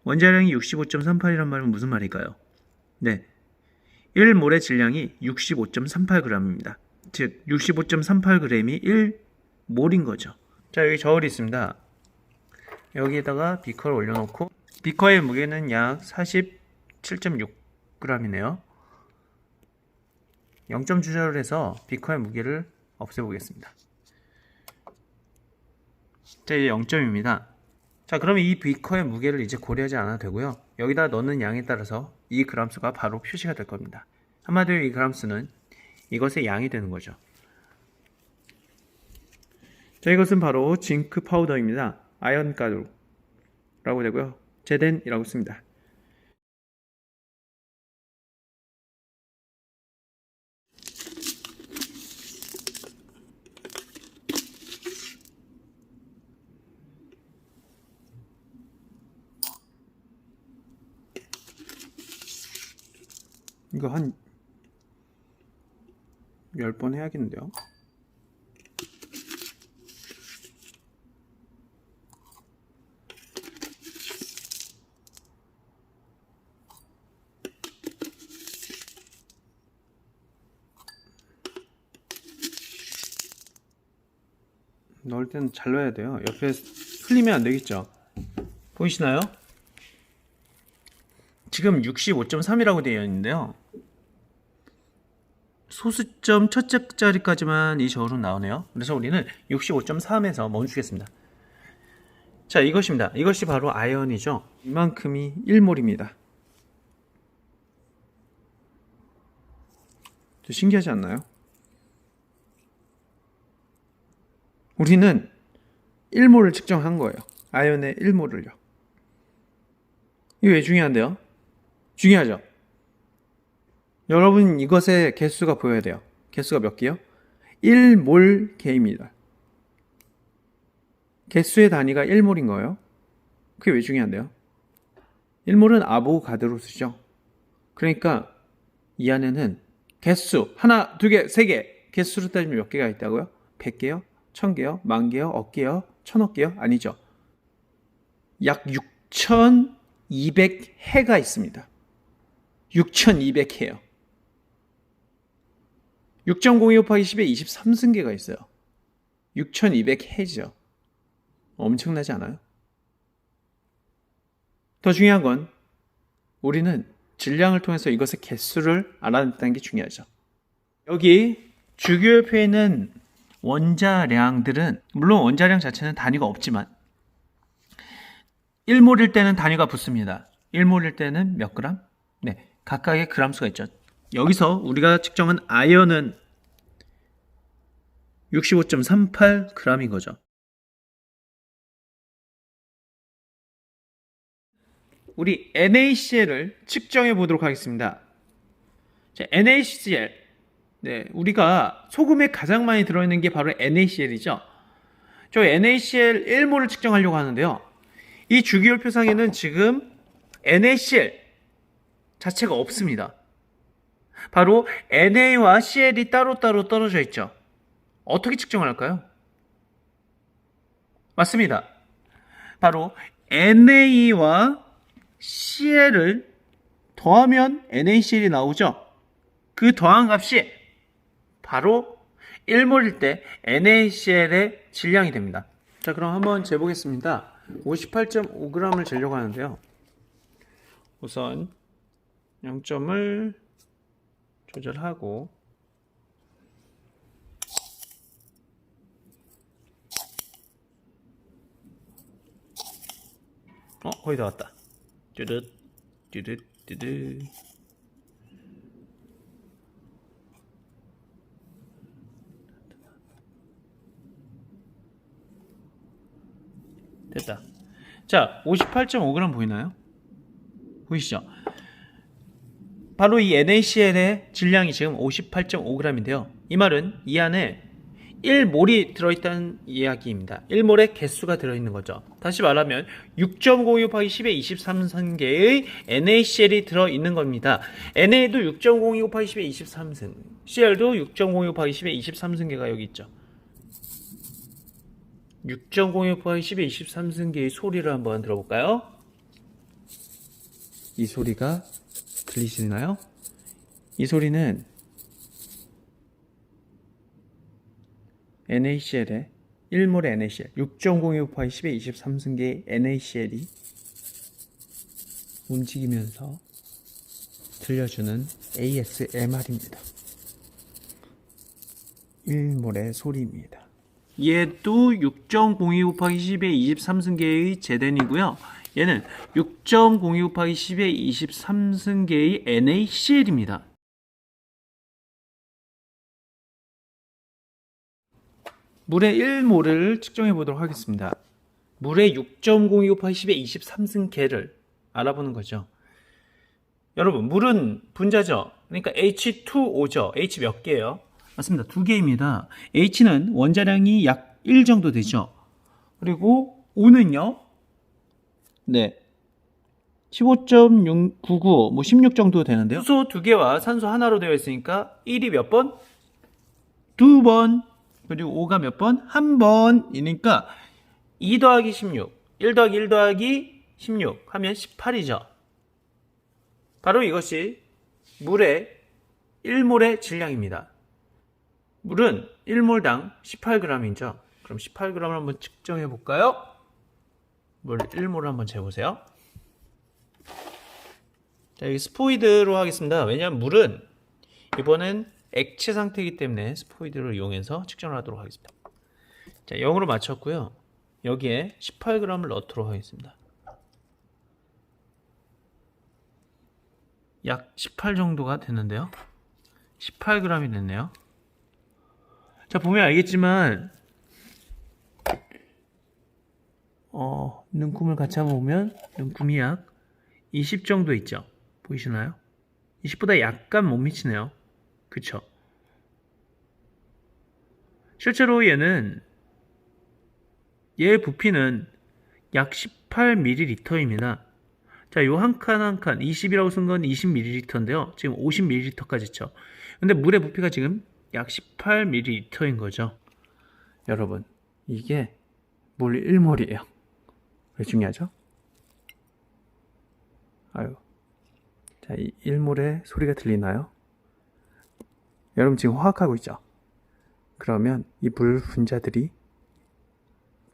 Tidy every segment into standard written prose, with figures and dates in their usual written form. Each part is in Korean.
원자량이 65.38이란 말은 무슨 말일까요? 네, 1몰의 질량이 65.38g입니다. 즉 65.38g이 1몰인 거죠. 자, 여기 저울이 있습니다. 여기에다가 비커를 올려놓고 비커의 무게는 약 47.6g이네요. 0점 주절을 해서 비커의 무게를 없애보겠습니다. 자, 이제 0점입니다. 자, 그러면 이 비커의 무게를 이제 고려하지 않아도 되고요. 여기다 넣는 양에 따라서 이 그람수가 바로 표시가 될 겁니다. 한마디로 이 그람수는 이것의 양이 되는 거죠. 자, 이것은 바로 징크 파우더입니다. 아연 가루라고 되고요. 제덴이라고 씁니다. 이거 한 10번 해야겠는데요. 넣을 때는 잘 넣어야 돼요. 옆에 흘리면 안 되겠죠. 보이시나요? 지금 65.3이라고 되어 있는데요. 소수점 첫째 자리까지만 이 저울은 나오네요. 그래서 우리는 65.3에서 멈추겠습니다. 자, 이것입니다. 이것이 바로 아연이죠. 이만큼이 1몰입니다. 신기하지 않나요? 우리는 1몰을 측정한 거예요. 아연의 1몰을요. 이게 왜 중요한데요? 중요하죠? 여러분, 이것의 개수가 보여야 돼요. 개수가 몇 개요? 1몰 개입니다. 개수의 단위가 1몰인 거예요. 그게 왜 중요한데요? 1몰은 아보가드로수죠. 그러니까 이 안에는 개수 하나, 두 개, 세 개, 개수로 따지면 몇 개가 있다고요? 100개요? 1000개요? 10,000개요? 억개요? 1000억개요? 아니죠. 약 6200해가 있습니다. 6200해요. 6.02 곱하기 10에 23승계가 있어요. 6200해죠. 엄청나지 않아요? 더 중요한 건 우리는 질량을 통해서 이것의 개수를 알아냈다는 게 중요하죠. 여기 주기율표에 있는 원자량들은 물론 원자량 자체는 단위가 없지만 1몰일 때는 단위가 붙습니다. 1몰일 때는 몇 그램? 네, 각각의 그램수가 있죠. 여기서 우리가 측정한 아연은 65.38g인 거죠. 우리 NaCl을 측정해 보도록 하겠습니다. 자, NaCl. 네, 우리가 소금에 가장 많이 들어있는 게 바로 NaCl이죠. 저 NaCl 1몰을 측정하려고 하는데요. 이 주기율표상에는 지금 NaCl 자체가 없습니다. 바로 Na와 Cl이 따로따로 떨어져 있죠. 어떻게 측정을 할까요? 맞습니다. 바로 Na와 Cl을 더하면 NaCl이 나오죠. 그 더한 값이 바로 1몰일 때 NaCl의 질량이 됩니다. 자, 그럼 한번 재보겠습니다. 58.5g을 재려고 하는데요. 우선 0점을 조절하고 거의 다 왔다. 뚜듯 뚜듯 뚜듯. 됐다. 자, 58.5g 보이나요? 보이시죠? 바로 이 NaCl의 질량이 지금 58.5g인데요. 이 말은 이 안에 1몰이 들어있다는 이야기입니다. 1몰의 개수가 들어있는 거죠. 다시 말하면 6.02 곱하기 10의 23승계의 NaCl이 들어있는 겁니다. NA도 6.02 곱하기 10의 23승, Cl도 6.02 곱하기 10의 23승계가 여기 있죠. 6.02 곱하기 10의 23승계의 소리를 한번 들어볼까요? 이 소리가 들리시나요? 이 소리는 NaCl의 1몰의 NaCl 6.025파이 10의 23승계의 NaCl이 움직이면서 들려주는 ASMR입니다. 1몰의 소리입니다. 얘도 6.02 곱하기 10의 23승계의 제덴이고요. 얘는 6.02 곱하기 10의 23승계의 NaCl입니다. 물의 1몰을 측정해 보도록 하겠습니다. 물의 6.02 곱하기 10의 23승계를 알아보는 거죠. 여러분, 물은 분자죠. 그러니까 H2O죠. H 몇 개예요? 맞습니다. 2개입니다. H는 원자량이 약 1 정도 되죠. 그리고 O는요. 네. 15.699, 뭐 16 정도 되는데요. 수소 2개와 산소 하나로 되어 있으니까 1이 몇 번? 2번. 그리고 5가 몇 번? 1번이니까 2 더하기 16, 1 더하기 1 더하기 16 하면 18이죠. 바로 이것이 물의 1몰의 질량입니다. 물은 1몰당 18g이죠. 그럼 18g을 한번 측정해 볼까요? 물 1몰을 한번 재보세요. 자, 여기 스포이드로 하겠습니다. 왜냐하면 물은 이번엔 액체 상태이기 때문에 스포이드를 이용해서 측정을 하도록 하겠습니다. 자, 0으로 맞췄고요. 여기에 18g을 넣도록 하겠습니다. 약 18 정도가 됐는데요. 18g이 됐네요. 자, 보면 알겠지만 눈금을 같이 한번 보면 눈금이 약 20 정도 있죠. 보이시나요? 20보다 약간 못 미치네요. 그쵸? 실제로 얘는 얘의 부피는 약 18ml입니다. 자, 요 한 칸 한 칸 20이라고 쓴 건 20ml인데요. 지금 50ml까지 있죠. 근데 물의 부피가 지금 약 18ml인 거죠. 여러분, 이게 물 1몰이에요. 왜 중요하죠? 아유. 자, 이 1몰의 소리가 들리나요? 여러분 지금 화학하고 있죠? 그러면 이 물 분자들이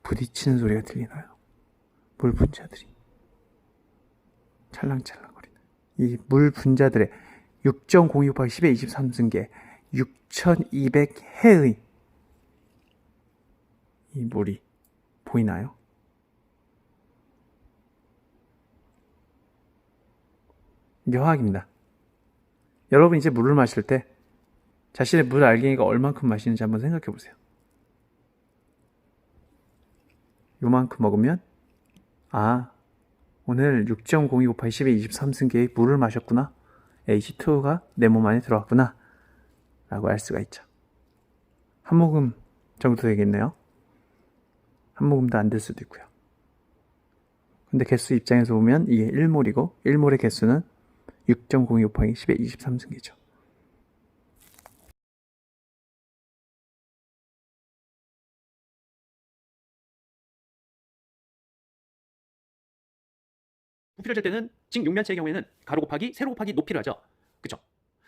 부딪히는 소리가 들리나요? 물 분자들이 찰랑찰랑거리는 이 물 분자들의 6.02 곱하기 10의 23승계 6200해의 이 물이 보이나요? 이게 화학입니다. 여러분 이제 물을 마실 때 자신의 물 알갱이가 얼만큼 마시는지 한번 생각해 보세요. 요만큼 먹으면 오늘 6.02 곱하기 10의 23승계의 물을 마셨구나. H2O가 내 몸 안에 들어왔구나 라고 알 수가 있죠. 한 모금 정도 되겠네요. 한 모금도 안 될 수도 있고요. 근데 개수 입장에서 보면 이게 1몰이고 1몰의 개수는 6.02 곱하기 10의 23승계죠. 부피를 잴 때는 직육면체의 경우에는 가로 곱하기 세로 곱하기 높이를 하죠. 그쵸?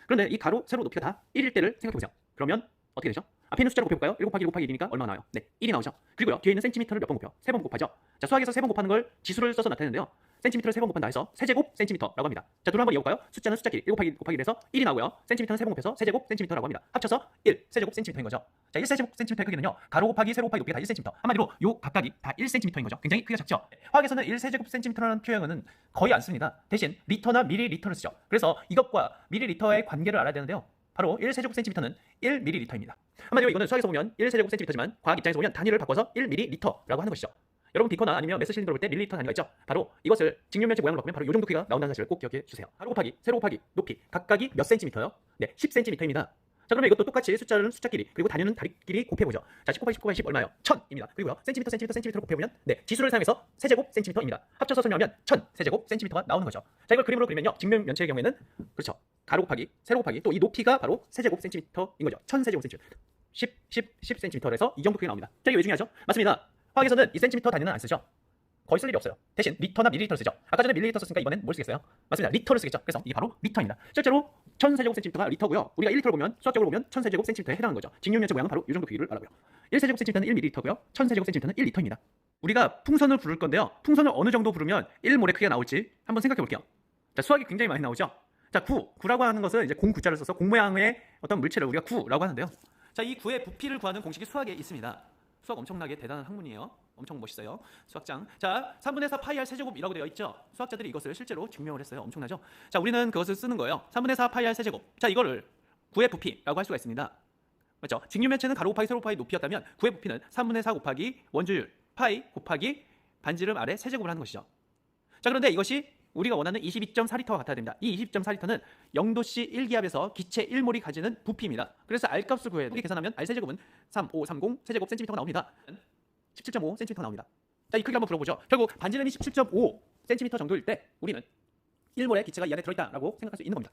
그런데 이 가로, 세로 높이가 다 1일 때를 생각해보세요. 그러면 어떻게 되죠? 앞에 있는 숫자를 곱해볼까요? 1 곱하기 1 곱하기 1이니까 얼마가 나와요? 네, 1이 나오죠. 그리고요, 뒤에 있는 센티미터를 몇 번 곱해요? 3번 곱하죠. 자, 수학에서 3번 곱하는 걸 지수를 써서 나타내는데요. 센티미터를 3번 곱한다 해서 세제곱 센티미터라고 합니다. 자, 둘을 한번 이어볼까요? 숫자는 숫자끼리 1 곱하기 1에서 1이 나오고요. 센티미터는 3번 곱해서 세제곱 센티미터라고 합니다. 합쳐서 1 세제곱 센티미터인 거죠. 자, 1 세제곱 센티미터의 크기는요, 가로 곱하기 세로 곱하기 높이가 다 1cm. 한마디로 요 각각이 다 1cm인 거죠. 굉장히 크기가 작죠. 화학에서는 1 세제곱 센티미터라는 표현은 거의 안 씁니다. 대신 리터나 미리리터를 쓰죠. 그래서 이것과 미리리터의 관계를 알아야 되는데요. 바로 1세제곱 센티미터는 1ml입니다. 한마디로 이거는 수학에서 보면 1세제곱 센티미터지만 과학 입장에서 보면 단위를 바꿔서 1ml라고 하는 것이죠. 여러분 비커나 아니면 메스 실린더를 볼 때 밀리리터 단위가 있죠. 바로 이것을 직육면체 모양으로 바꾸면 바로 이 정도 크기가 나온다는 사실을 꼭 기억해 주세요. 가로 곱하기 세로 곱하기 높이 각각이 몇 센티미터요? 네, 10cm입니다. 자, 그러면 이것도 똑같이 숫자는 숫자끼리 그리고 단위는 단위끼리 곱해보죠. 자, 10 곱하기 10 곱하기 10 얼마예요? 1000입니다. 그리고요, 센티미터로 곱해보면 네, 지수를 사용해서 세제곱 센티미터입니다. 합쳐서 설명하면 1000 세제곱 센티미터가 나오는 거죠. 자, 이걸 그림으로 그리면요, 직면체의 경우에는 그렇죠. 가로 곱하기 세로 곱하기 또 이 높이가 바로 세제곱 센티미터인 거죠. 1000 세제곱 센티미터. 10 센티미터에서 이 정도 크게 나옵니다. 자, 이게 왜 중요하죠? 맞습니다. 화학에서는 이 센티미터 단위는 안 쓰죠. 거의 쓸 일이 없어요. 대신 리터나 밀리리터를 쓰죠. 아까 전에 밀리리터 썼으니까 이번엔 뭘 쓰겠어요? 맞습니다. 리터를 쓰겠죠. 그래서 이게 바로 리터입니다. 실제로 1000세제곱센티미터가 리터고요. 우리가 1리터를 보면 수학적으로 보면 1000세제곱센티미터에 해당하는 거죠. 직육면체 모양은 바로 이 정도 크기를 알아고요. 1세제곱센티미터는 1ml고요. 1000세제곱센티미터는 1리터입니다. 우리가 풍선을 부를 건데요. 풍선을 어느 정도 부르면 1몰의 크기가 나올지 한번 생각해 볼게요. 자, 수학이 굉장히 많이 나오죠. 자, 구라고 하는 것은 이제 공구자를 써서 공 모양의 어떤 물체를 우리가 구라고 하는데요. 자, 이 구의 부피를 구하는 공식이 수학에 있습니다. 수학 엄청나게 대단한 학문이에요. 엄청 멋있어요. 수학장. 자, 3분의 4 파이 r 세제곱이라고 되어 있죠. 수학자들이 이것을 실제로 증명을 했어요. 엄청나죠? 자, 우리는 그것을 쓰는 거예요. 3분의 4 파이 r 세제곱. 자, 이거를 구의 부피라고 할 수가 있습니다. 맞죠? 직육면체는 가로 곱하기 세로 곱하기 높이였다면 구의 부피는 3분의 4 곱하기 원주율 파이 곱하기 반지름 아래 세제곱을 하는 것이죠. 자, 그런데 이것이 우리가 원하는 22.4리터와 같아야 됩니다. 이 22.4리터는 0도씨 1기압에서 기체 1몰이 가지는 부피입니다. 그래서 R값을 구해야 돼요. 계산하면 R세제곱은 3530 세제곱 센티미터가 나옵니다. 17.5 센티미터가 나옵니다. 자, 이 크기를 한번 풀어보죠. 결국 반지름이 17.5 센티미터 정도일 때 우리는 1몰의 기체가 이 안에 들어있다라고 생각할 수 있는 겁니다.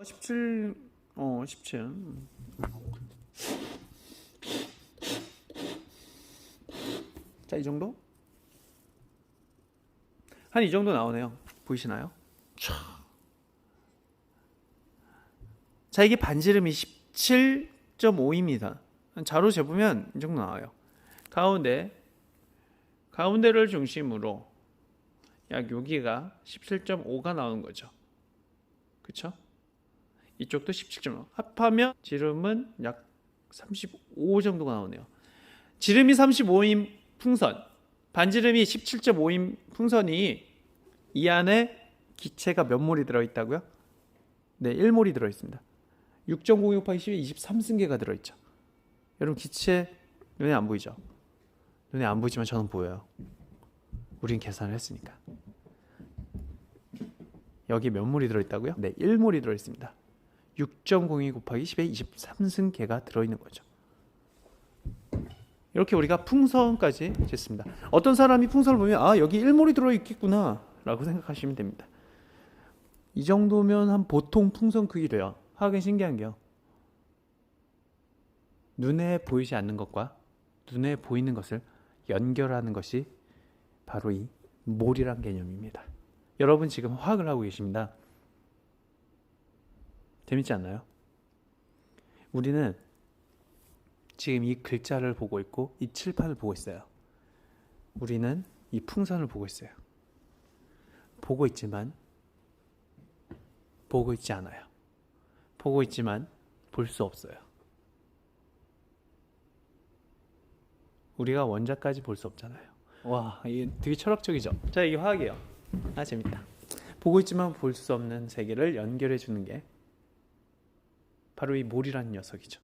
17 17 자, 이 정도? 한 이 정도 나오네요. 보이시나요? 자, 이게 반지름이 17.5입니다. 자로 재보면 이 정도 나와요. 가운데를 중심으로 약 여기가 17.5가 나오는 거죠. 그쵸? 이쪽도 17.5. 합하면 지름은 약 35 정도가 나오네요. 지름이 35인 풍선, 반지름이 17.5인 풍선이 이 안에 기체가 몇 몰이 들어있다고요? 네, 1몰이 들어있습니다. 6.02 곱하기 10에 23승계가 들어있죠. 여러분, 기체 눈에 안 보이죠? 눈에 안 보이지만 저는 보여요. 우린 계산을 했으니까. 여기 몇 몰이 들어있다고요? 네, 1몰이 들어있습니다. 6.02 곱하기 10에 23승계가 들어있는 거죠. 이렇게 우리가 풍선까지 쟀습니다. 어떤 사람이 풍선을 보면 아, 여기 1몰이 들어있겠구나 라고 생각하시면 됩니다. 이 정도면 한 보통 풍선 크기래요. 화학은 신기한 게요. 눈에 보이지 않는 것과 눈에 보이는 것을 연결하는 것이 바로 이 몰이란 개념입니다. 여러분 지금 화학을 하고 계십니다. 재밌지 않나요? 우리는 지금 이 글자를 보고 있고 이 칠판을 보고 있어요. 우리는 이 풍선을 보고 있어요. 보고 있지만 보고 있지 않아요. 보고 있지만 볼 수 없어요. 우리가 원자까지 볼 수 없잖아요. 와, 이게 되게 철학적이죠? 자, 이게 화학이에요. 아, 재밌다. 보고 있지만 볼 수 없는 세계를 연결해 주는 게 바로 이 몰이라는 녀석이죠.